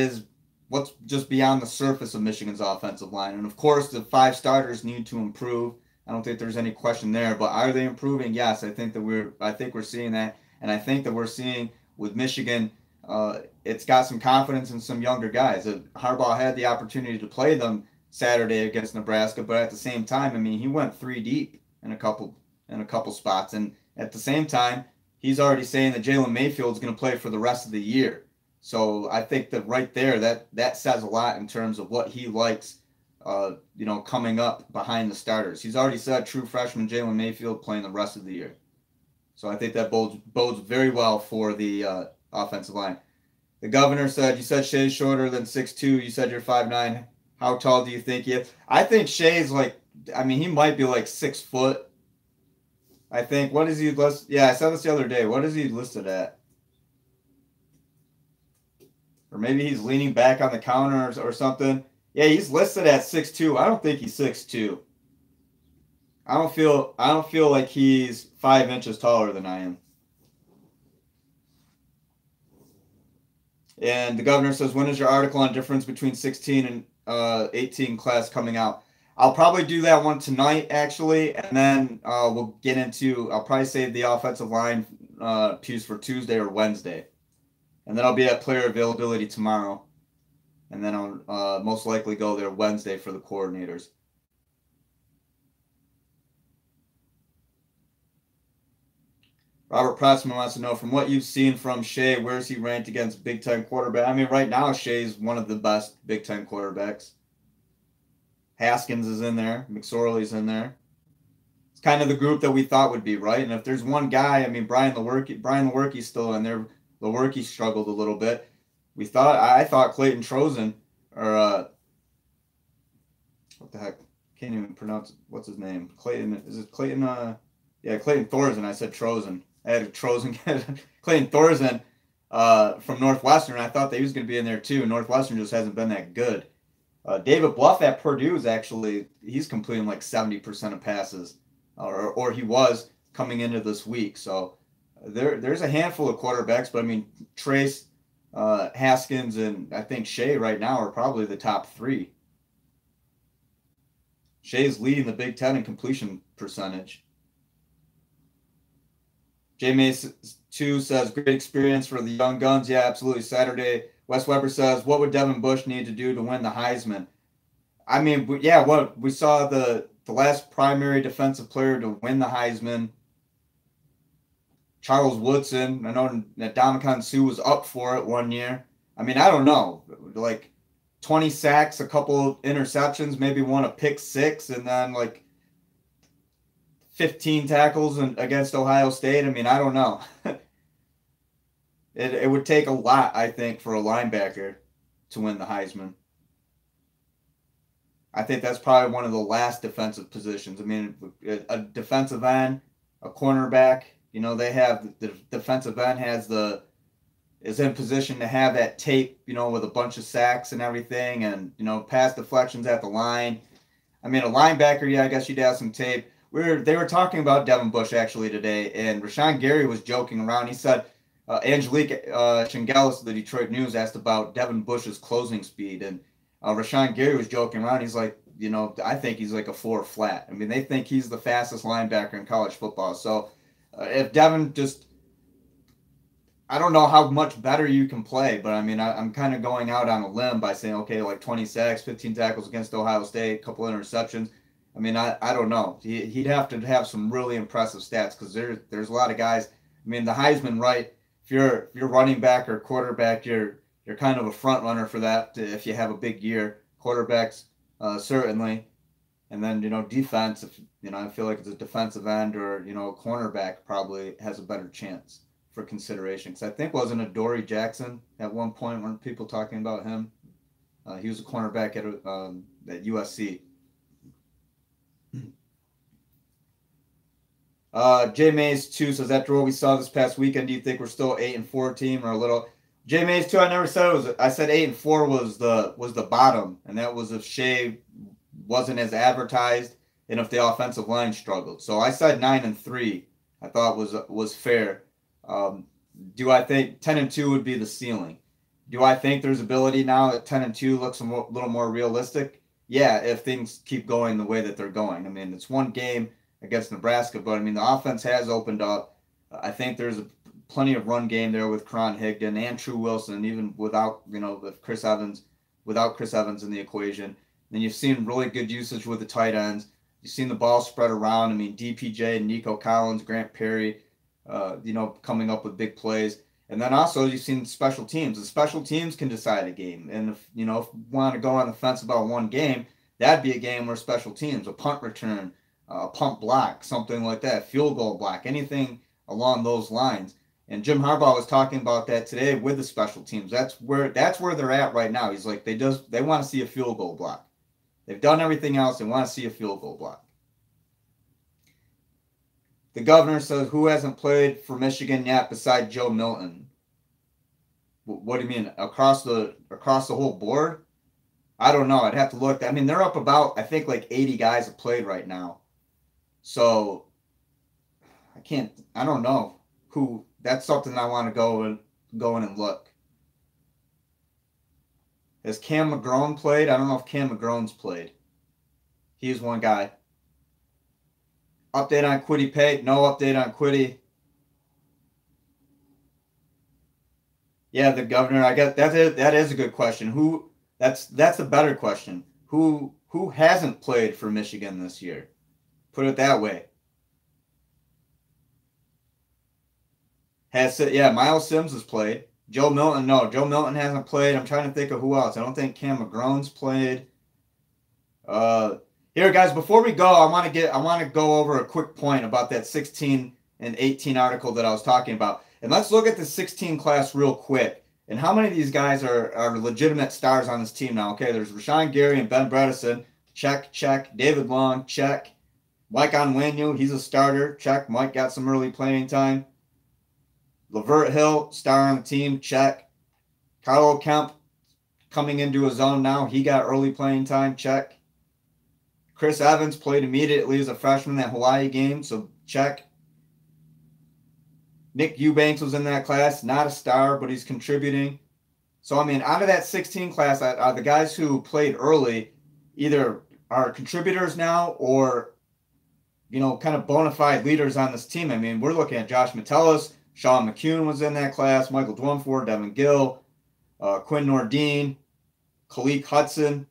just beyond the surface of Michigan's offensive line. And of course, the 5 starters need to improve. I don't think there's any question there, but are they improving? Yes, I think we're seeing that, and I think that we're seeing with Michigan, it's got some confidence in some younger guys. Harbaugh had the opportunity to play them Saturday against Nebraska, but at the same time, I mean, he went 3 deep in a couple spots, and at the same time, he's already saying that Jalen Mayfield's going to play for the rest of the year. So I think that right there, that says a lot in terms of what he likes, coming up behind the starters. He's already said true freshman Jalen Mayfield playing the rest of the year. So I think that bodes very well for the offensive line. The governor said, you said Shea's shorter than 6'2". You said you're 5'9". How tall do you think he is? I think Shea's he might be like 6 foot. I think. What is he listed? Yeah, I saw this the other day. What is he listed at? Or maybe he's leaning back on the counter or something. Yeah, he's listed at 6'2". I don't think he's 6'2". I don't feel like he's 5 inches taller than I am. And the governor says, when is your article on difference between 16 and 18 class coming out? I'll probably do that one tonight, actually, and then we'll get into, I'll probably save the offensive line piece for Tuesday or Wednesday. And then I'll be at player availability tomorrow. And then I'll most likely go there Wednesday for the coordinators. Robert Pressman wants to know, from what you've seen from Shea, where's he ranked against Big Ten quarterback? I mean, right now, Shea's one of the best Big Ten quarterbacks. Haskins is in there. McSorley's in there. It's kind of the group that we thought would be, right? And if there's one guy, I mean, Brian Lewerke's still in there. Lewerke struggled a little bit. I thought Clayton Trozen, or what the heck? Can't even pronounce, what's his name? Clayton, is it Clayton? Yeah, Clayton Thorson. I said Trozen. I had Trozen. Clayton Thorson from Northwestern. I thought that he was going to be in there too. Northwestern just hasn't been that good. David Bluff at Purdue is actually, he's completing like 70% of passes, or he was coming into this week. So there's a handful of quarterbacks, but I mean, Trace, Haskins, and I think Shea right now are probably the top 3. Shea's leading the Big Ten in completion percentage. J Mace 2 says, great experience for the young guns. Yeah, absolutely. Saturday. Wes Weber says, what would Devin Bush need to do to win the Heisman? I mean, yeah, what we saw the last primary defensive player to win the Heisman, Charles Woodson. I know that Ndamukong Suh was up for it one year. I mean, I don't know, like 20 sacks, a couple interceptions, maybe one a pick 6, and then like 15 tackles against Ohio State. I mean, I don't know. It would take a lot, I think, for a linebacker to win the Heisman. I think that's probably one of the last defensive positions. I mean, a defensive end, a cornerback, they have the defensive end is in position to have that tape, with a bunch of sacks and everything, and pass deflections at the line. I mean, a linebacker, yeah, I guess you'd have some tape. They were talking about Devin Bush actually today, and Rashawn Gary was joking around. He said Angelique Chingelis of the Detroit News asked about Devin Bush's closing speed, and Rashawn Gary was joking around. He's like, I think he's like a 4 flat. I mean, they think he's the fastest linebacker in college football. So if Devin I don't know how much better you can play, but I mean, I'm kind of going out on a limb by saying, okay, like 20 sacks, 15 tackles against Ohio State, a couple interceptions. I mean, I don't know. He'd have to have some really impressive stats, because there's a lot of guys. I mean, the Heisman, right? If you're running back or quarterback, you're kind of a front runner for that if you have a big year. Quarterbacks, certainly, and then defense. If I feel like it's a defensive end or a cornerback probably has a better chance for consideration. Because I think wasn't Adoree Jackson at one point, weren't people talking about him? He was a cornerback at USC. J Mays 2 says, after what we saw this past weekend, do you think we're still 8-4 team or a little? J Mays 2, I never said it was. I said 8-4 was the bottom, and that was if Shea wasn't as advertised and if the offensive line struggled. So I said 9-3. I thought was fair. do I think 10-2 would be the ceiling? Do I think there's ability now that 10-2 looks a little more realistic? Yeah, if things keep going the way that they're going. I mean, it's one game against Nebraska, but I mean, the offense has opened up. I think there's plenty of run game there with Karan Higdon and True Wilson, even without, with Chris Evans, without Chris Evans in the equation. Then you've seen really good usage with the tight ends. You've seen the ball spread around. I mean, DPJ, Nico Collins, Grant Perry, coming up with big plays. And then also you've seen special teams. The special teams can decide a game. And if you want to go on the fence about one game, that'd be a game where special teams, a punt return, a punt block, something like that, field goal block, anything along those lines. And Jim Harbaugh was talking about that today with the special teams. That's where they're at right now. He's like, they want to see a field goal block. They've done everything else. They want to see a field goal block. The governor says, who hasn't played for Michigan yet besides Joe Milton? What do you mean? Across the whole board? I don't know. I'd have to look. I mean, they're up about, I think, like 80 guys have played right now. So I don't know who. That's something I want to go in and look. Has Cam McGrone played? I don't know if Cam McGrone's played. He's one guy. Update on Kwity Paye? No update on Kwity. Yeah, the governor. I guess that is a good question. That's a better question. Who hasn't played for Michigan this year? Put it that way. Miles Sims has played. Joe Milton, no. Joe Milton hasn't played. I'm trying to think of who else. I don't think Cam McGrone's played. Here, guys, before we go, I want to go over a quick point about that 16 and 18 article that I was talking about. And let's look at the 16 class real quick. And how many of these guys are legitimate stars on this team now? Okay, there's Rashawn Gary and Ben Bredesen. Check. David Long, check. Mike Onwenu, he's a starter. Check. Mike got some early playing time. Lavert Hill, star on the team. Check. Kyle Kemp coming into his own now. He got early playing time. Check. Chris Evans played immediately as a freshman in that Hawaii game. So check. Nick Eubanks was in that class. Not a star, but he's contributing. So, I mean, out of that 16 class, the guys who played early either are contributors now or, kind of bona fide leaders on this team. I mean, we're looking at Josh Metellus. Sean McCune was in that class. Michael Dwumfor, Devin Gill, Quinn Nordine, Khaleke Hudson.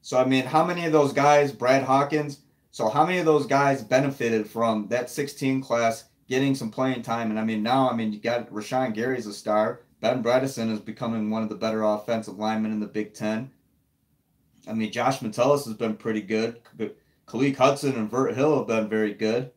So, I mean, how many of those guys, Brad Hawkins, so how many of those guys benefited from that 16 class getting some playing time? And, I mean, now, you got Rashawn Gary's a star. Ben Bredesen is becoming one of the better offensive linemen in the Big Ten. I mean, Josh Metellus has been pretty good. Khaleke Hudson and Vert Hill have been very good.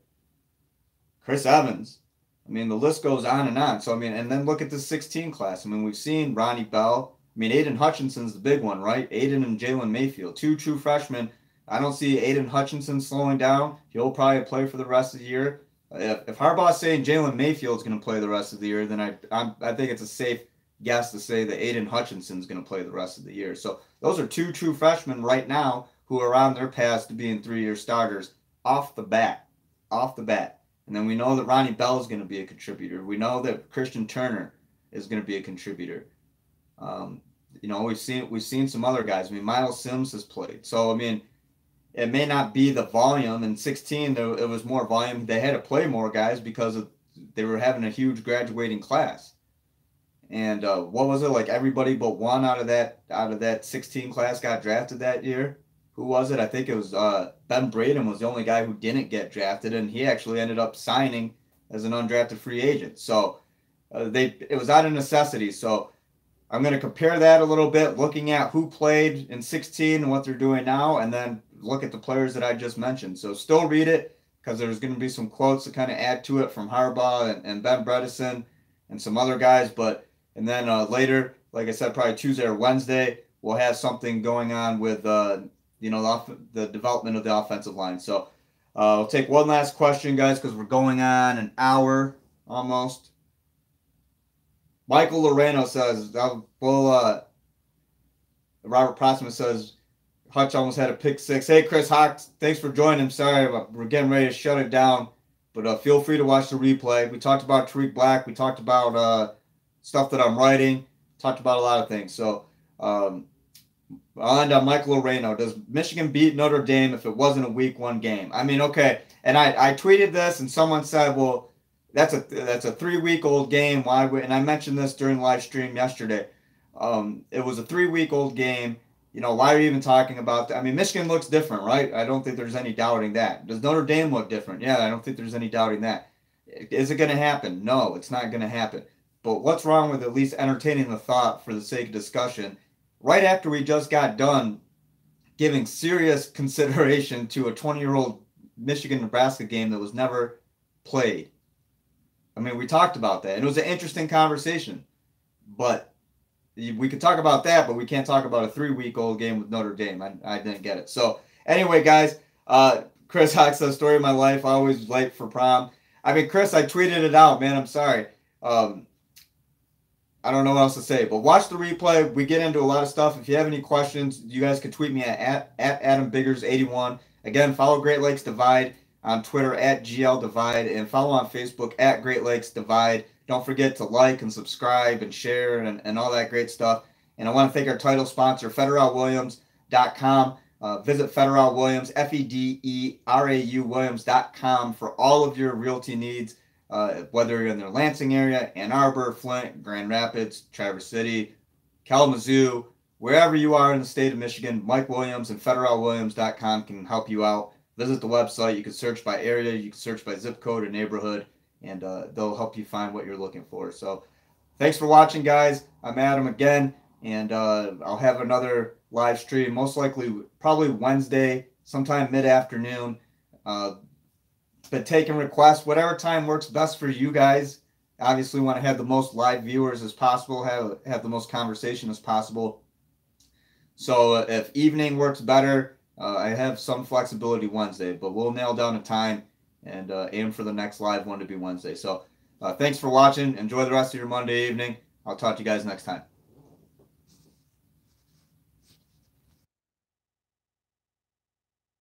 Chris Evans. I mean, the list goes on and on. So, I mean, and then look at the 16 class. I mean, we've seen Ronnie Bell. I mean, Aiden Hutchinson's the big one, right? Aiden and Jalen Mayfield, two true freshmen. I don't see Aiden Hutchinson slowing down. He'll probably play for the rest of the year. If Harbaugh's saying Jalen Mayfield's going to play the rest of the year, then I think it's a safe guess to say that Aiden Hutchinson's going to play the rest of the year. So those are two true freshmen right now who are on their path to being 3-year starters off the bat. And then we know that Ronnie Bell is going to be a contributor. We know that Christian Turner is going to be a contributor. We've seen some other guys. I mean, Miles Sims has played. So, I mean, it may not be the volume. In 16, it was more volume. They had to play more guys because they were having a huge graduating class. And what was it, like everybody but one out of that 16 class got drafted that year? Who was it? I think it was Ben Braden was the only guy who didn't get drafted, and he actually ended up signing as an undrafted free agent. So it was out of necessity. So I'm going to compare that a little bit, looking at who played in 16 and what they're doing now, and then look at the players that I just mentioned. So still read it because there's going to be some quotes to kind of add to it from Harbaugh and Ben Bredesen and some other guys. And then later, like I said, probably Tuesday or Wednesday, we'll have something going on with the development of the offensive line. So we'll take one last question, guys, because we're going on an hour almost. Michael Loreno says, Robert Prossman says, Hutch almost had a pick six. Hey, Chris Hawks, thanks for joining. Sorry, we're getting ready to shut it down. But feel free to watch the replay. We talked about Tarik Black. We talked about stuff that I'm writing. Talked about a lot of things. So I'll end on Michael Oreno. Does Michigan beat Notre Dame if it wasn't a week 1 game? I mean, okay. And I tweeted this, and someone said, well, that's a 3-week-old game. Why would? And I mentioned this during the live stream yesterday. It was a 3-week-old game. You know, why are you even talking about that? I mean, Michigan looks different, right? I don't think there's any doubting that. Does Notre Dame look different? Yeah, I don't think there's any doubting that. Is it going to happen? No, it's not going to happen. But what's wrong with at least entertaining the thought for the sake of discussion? Right after we just got done giving serious consideration to a 20-year-old Michigan-Nebraska game that was never played. I mean, we talked about that, and it was an interesting conversation. But we could talk about that, but we can't talk about a 3-week-old game with Notre Dame. I didn't get it. So anyway, guys, Chris Hawk says, story of my life, always late for prom. I mean, Chris, I tweeted it out, man. I'm sorry. I don't know what else to say, but watch the replay. We get into a lot of stuff. If you have any questions, you guys can tweet me at AdamBiggers81. Again, follow Great Lakes Divide on Twitter at GL Divide, and follow on Facebook at Great Lakes Divide. Don't forget to like and subscribe and share and all that great stuff. And I want to thank our title sponsor, FederalWilliams.com. Visit Federal Williams, FEDERAU Williams.com for all of your realty needs, whether you're in the Lansing area, Ann Arbor, Flint, Grand Rapids, Traverse City, Kalamazoo, wherever you are in the state of Michigan. Mike Williams and FederalWilliams.com can help you out. Visit the website. You can search by area. You can search by zip code or neighborhood, and they'll help you find what you're looking for. So thanks for watching, guys. I'm Adam again, and I'll have another live stream, most likely probably Wednesday, sometime mid-afternoon. But taking requests, whatever time works best for you guys. Obviously want to have the most live viewers as possible, have the most conversation as possible. So if evening works better, I have some flexibility Wednesday, but we'll nail down a time and aim for the next live one to be Wednesday. So thanks for watching. Enjoy the rest of your Monday evening. I'll talk to you guys next time.